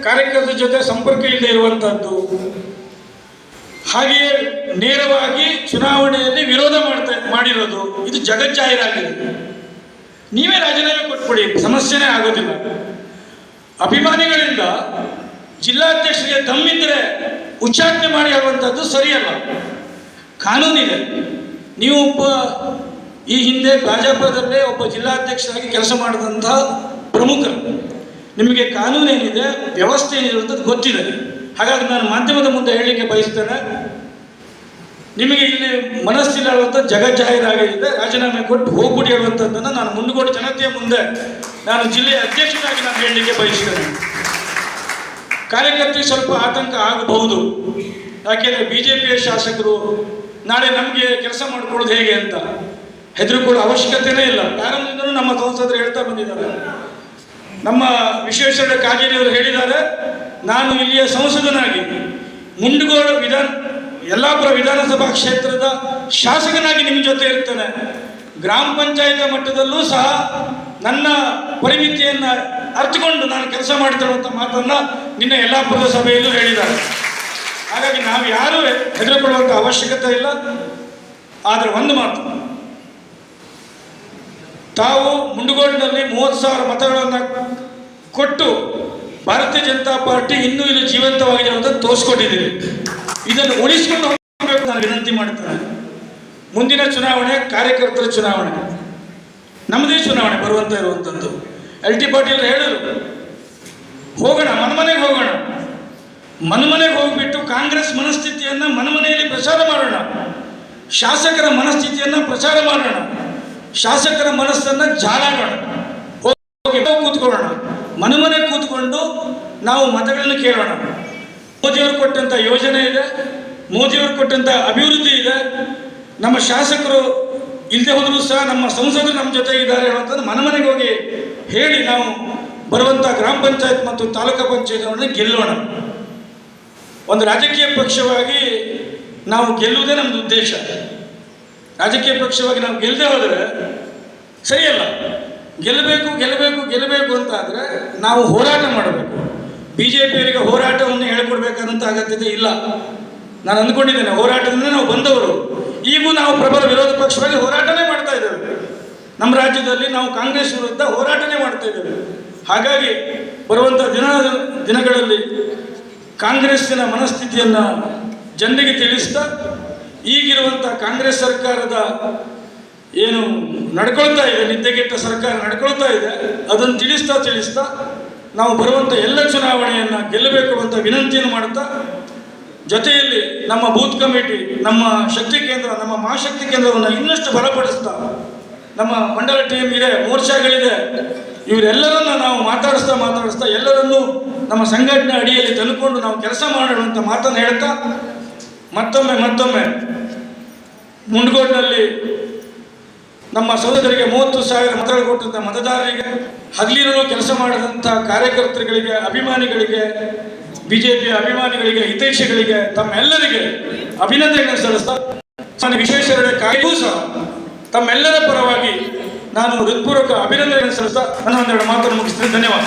ಕಾರ್ಯಕರ್ತರ ಜೊತೆ ಸಂಪರ್ಕ ಇಲ್ಲದೆ ಇರುವಂಥದ್ದು, ಹಾಗೆಯೇ ನೇರವಾಗಿ ಚುನಾವಣೆಯಲ್ಲಿ ವಿರೋಧ ಮಾಡಿರೋದು, ಇದು ಜಗಜ್ಜಾಹೀರಾಗಿದೆ. ನೀವೇ ರಾಜೀನಾಮೆ ಕೊಟ್ಬಿಡಿ, ಸಮಸ್ಯೆನೇ ಆಗೋದಿಲ್ಲ. ಅಭಿಮಾನಿಗಳಿಂದ ಜಿಲ್ಲಾಧ್ಯಕ್ಷರಿಗೆ ದಮ್ಮಿದ್ರೆ ಉಚ್ಚಾಟನೆ ಮಾಡಿ ಆಗುವಂಥದ್ದು ಸರಿಯಲ್ಲ, ಕಾನೂನಿದೆ. ನೀವು ಒಬ್ಬ ಈ ಹಿಂದೆ ಭಾಜಪದಲ್ಲೇ ಒಬ್ಬ ಜಿಲ್ಲಾಧ್ಯಕ್ಷರಾಗಿ ಕೆಲಸ ಮಾಡಿದಂಥ ಪ್ರಮುಖರು, ನಿಮಗೆ ಕಾನೂನೇನಿದೆ, ವ್ಯವಸ್ಥೆ ಏನಿದೆ ಅಂತ ಗೊತ್ತಿದೆ. ಹಾಗಾಗಿ ನಾನು ಮಾಧ್ಯಮದ ಮುಂದೆ ಹೇಳಲಿಕ್ಕೆ ಬಯಸ್ತೇನೆ, ನಿಮಗೆ ಇಲ್ಲಿ ಮನಸ್ಸಿಲ್ಲ ಹೇಳುವಂಥ ಜಗಜ್ಜಾಹೀರಾಗಿದೆ, ರಾಜೀನಾಮೆ ಕೊಟ್ಟು ಹೋಗ್ಬಿಡಿ ಹೇಳುವಂಥದ್ದನ್ನು ನಾನು ಮುಂದುಗಡೆ ಜನತೆಯ ಮುಂದೆ ನಾನು ಜಿಲ್ಲೆಯ ಅಧ್ಯಕ್ಷರಾಗಿ ನಾನು ಹೇಳಲಿಕ್ಕೆ ಬಯಸ್ತೇನೆ. ಕಾರ್ಯಕರ್ತರಿಗೆ ಸ್ವಲ್ಪ ಆತಂಕ ಆಗಬಹುದು, ಯಾಕೆಂದರೆ BJPಯ ಶಾಸಕರು ನಾಳೆ ನಮಗೆ ಕೆಲಸ ಮಾಡಿಕೊಳ್ಳೋದು ಹೇಗೆ ಅಂತ ಹೆದರಿಕೊಳ್ಳೋ ಅವಶ್ಯಕತೆಯೇ ಇಲ್ಲ. ಪ್ರಾರಂಭದಿಂದಲೂ ನಮ್ಮ ಸಂಸದರು ಹೇಳ್ತಾ ಬಂದಿದ್ದಾರೆ. ನಮ್ಮ ವಿಶ್ವೇಶ್ವರ ಕಾಗೇರಿಯವರು ಹೇಳಿದ್ದಾರೆ, ನಾನು ಇಲ್ಲಿಯ ಸಂಸದನಾಗಿ ಮುಂಡಗೋಡ ಯಲ್ಲಾಪುರ ವಿಧಾನಸಭಾ ಕ್ಷೇತ್ರದ ಶಾಸಕನಾಗಿ ನಿಮ್ಮ ಜೊತೆ ಇರ್ತೇನೆ, ಗ್ರಾಮ ಪಂಚಾಯತ್ ಮಟ್ಟದಲ್ಲೂ ಸಹ ನನ್ನ ಪರಿಮಿತಿಯನ್ನು ಅರ್ಥಕೊಂಡು ನಾನು ಕೆಲಸ ಮಾಡ್ತೇನೆ ಅಂತ ಮಾತನ್ನು ನಿನ್ನೆ ಯಲ್ಲಾಪುರದ ಸಭೆಯಲ್ಲೂ ಹೇಳಿದ್ದಾರೆ. ಹಾಗಾಗಿ ನಾವು ಯಾರೂ ಹೆದರಿಕೊಳ್ಳುವಂಥ ಅವಶ್ಯಕತೆ ಇಲ್ಲ. ಆದರೆ ಒಂದು ಮಾತು, ತಾವು ಮುಂಡಗೋಡಿನಲ್ಲಿ 30,000 ಮತಗಳನ್ನು ಕೊಟ್ಟು ಭಾರತೀಯ ಜನತಾ ಪಾರ್ಟಿ ಇನ್ನೂ ಇದು ಜೀವಂತವಾಗಿದೆ ಅಂತ ತೋರಿಸ್ಕೊಂಡಿದ್ದೀವಿ. ಇದನ್ನು ಉಳಿಸ್ಕೊಂಡು ಹೋಗಬೇಕು ನಾನು ವಿನಂತಿ ಮಾಡ್ತೇನೆ. ಮುಂದಿನ ಚುನಾವಣೆ ಕಾರ್ಯಕರ್ತರ ಚುನಾವಣೆ, ನಮ್ಮದೇ ಚುನಾವಣೆ ಬರುವಂತ ಇರುವಂಥದ್ದು. LT ಪಾಟೀಲ್ ಹೇಳಿದ್ರು, ಹೋಗೋಣ, ಮನೆಗೆ ಹೋಗೋಣ, ಮನೆಗೆ ಹೋಗ್ಬಿಟ್ಟು ಕಾಂಗ್ರೆಸ್ ಮನಸ್ಥಿತಿಯನ್ನು ಮನೆಯಲ್ಲಿ ಪ್ರಚಾರ ಮಾಡೋಣ, ಶಾಸಕರ ಮನಸ್ಥಿತಿಯನ್ನು ಪ್ರಚಾರ ಮಾಡೋಣ, ಶಾಸಕರ ಮನಸ್ಸನ್ನು ಜಾಲಾಡೋಣ, ಹೋಗಿ ಕೂತ್ಕೊಳ್ಳೋಣ, ಮನೆ ಕೂತ್ಕೊಂಡು ನಾವು ಮತಗಳನ್ನು ಕೇಳೋಣ. ಮೋದಿಯವರು ಕೊಟ್ಟಂಥ ಯೋಜನೆ ಇದೆ, ಮೋದಿಯವರು ಕೊಟ್ಟಂಥ ಅಭಿವೃದ್ಧಿ ಇದೆ, ನಮ್ಮ ಶಾಸಕರು ಇಲ್ಲದೆ ಹೋದರೂ ಸಹ ನಮ್ಮ ಸಂಸದರು ನಮ್ಮ ಜೊತೆ ಇದ್ದಾರೆ ಹೇಳುವಂಥದ್ದು ಮನೆಗೆ ಹೋಗಿ ಹೇಳಿ ನಾವು ಬರುವಂಥ ಗ್ರಾಮ ಪಂಚಾಯತ್ ಮತ್ತು ತಾಲೂಕು ಪಂಚಾಯತ್ಗಳನ್ನು ಗೆಲ್ಲೋಣ. ಒಂದು ರಾಜಕೀಯ ಪಕ್ಷವಾಗಿ ನಾವು ಗೆಲ್ಲುವುದೇ ನಮ್ಮದು ಉದ್ದೇಶ. ರಾಜಕೀಯ ಪಕ್ಷವಾಗಿ ನಾವು ಗೆಲ್ಲದೆ ಹೋದರೆ ಸರಿಯಲ್ಲ. ಗೆಲ್ಲಬೇಕು ಅಂತ ಆದರೆ ನಾವು ಹೋರಾಟ ಮಾಡಬೇಕು. BJPಯವರಿಗೆ ಹೋರಾಟವನ್ನು ಹೇಳ್ಕೊಡ್ಬೇಕಂತ ಅಗತ್ಯತೆ ಇಲ್ಲ. ನಾನು ಅಂದ್ಕೊಂಡಿದ್ದೇನೆ, ಹೋರಾಟದಿಂದ ನಾವು ಬಂದವರು, ಈಗೂ ನಾವು ಪ್ರಬಲ ವಿರೋಧ ಪಕ್ಷವಾಗಿ ಹೋರಾಟನೇ ಮಾಡ್ತಾ ಇದ್ದೇವೆ. ನಮ್ಮ ರಾಜ್ಯದಲ್ಲಿ ನಾವು ಕಾಂಗ್ರೆಸ್ ವಿರುದ್ಧ ಹೋರಾಟನೇ ಮಾಡ್ತಾ ಇದ್ದೇವೆ. ಹಾಗಾಗಿ ಬರುವಂಥ ದಿನಗಳಲ್ಲಿ ಕಾಂಗ್ರೆಸ್ಸಿನ ಮನಸ್ಥಿತಿಯನ್ನು ಜನರಿಗೆ ತಿಳಿಸ್ತಾ, ಈಗಿರುವಂಥ ಕಾಂಗ್ರೆಸ್ ಸರ್ಕಾರದ ಏನು ನಡ್ಕೊಳ್ತಾ ಇದೆ, ನಿದ್ದೆಗೆಟ್ಟ ಸರ್ಕಾರ ನಡ್ಕೊಳ್ತಾ ಇದೆ, ಅದನ್ನು ತಿಳಿಸ್ತಾ ನಾವು ಬರುವಂಥ ಎಲ್ಲ ಚುನಾವಣೆಯನ್ನು ಗೆಲ್ಲಬೇಕು ಅಂತ ವಿನಂತಿಯನ್ನು ಮಾಡ್ತಾ, ಜೊತೆಯಲ್ಲಿ ನಮ್ಮ ಬೂತ್ ಕಮಿಟಿ, ನಮ್ಮ ಶಕ್ತಿ ಕೇಂದ್ರ, ನಮ್ಮ ಮಹಾಶಕ್ತಿ ಕೇಂದ್ರವನ್ನು ಇನ್ನಷ್ಟು ಬಲಪಡಿಸ್ತಾ, ನಮ್ಮ ಮಂಡಲ ಟೀಮ್ ಇದೆ, ಮೋರ್ಚಾಗಳಿದೆ, ಇವರೆಲ್ಲರನ್ನು ನಾವು ಮಾತಾಡಿಸ್ತಾ ಎಲ್ಲರನ್ನೂ ನಮ್ಮ ಸಂಘಟನೆ ಅಡಿಯಲ್ಲಿ ತಂದುಕೊಂಡು ನಾವು ಕೆಲಸ ಮಾಡುವಂಥ ಮಾತನ್ನು ಹೇಳ್ತಾ, ಮತ್ತೊಮ್ಮೆ ಮುಂಡಗೋಡಿನಲ್ಲಿ ನಮ್ಮ ಸಹೋದರಿಗೆ 30,000 ಮತಗಳು ಕೊಟ್ಟಂಥ ಮತದಾರರಿಗೆ, ಹಗಲಿರುಳು ಕೆಲಸ ಮಾಡಿದಂಥ ಕಾರ್ಯಕರ್ತರುಗಳಿಗೆ, ಅಭಿಮಾನಿಗಳಿಗೆ, BJP ಅಭಿಮಾನಿಗಳಿಗೆ, ಹಿತೈಷಿಗಳಿಗೆ, ತಮ್ಮೆಲ್ಲರಿಗೆ ಅಭಿನಂದನೆಗಳನ್ನು ಸಲ್ಲಿಸ್ತಾ, ವಿಶ್ವೇಶ್ವರ ಕಾಯ್ದೂ ಸಹ ತಮ್ಮೆಲ್ಲರ ಪರವಾಗಿ ನಾನು ಹೃತ್ಪೂರ್ವಕ ಅಭಿನಂದನೆಗಳನ್ನು ಸಲ್ಲಿಸ್ತಾ ನನ್ನ ಒಂದೆರಡು ಮಾತನ್ನು ಮುಗಿಸ್ತೇನೆ. ಧನ್ಯವಾದ.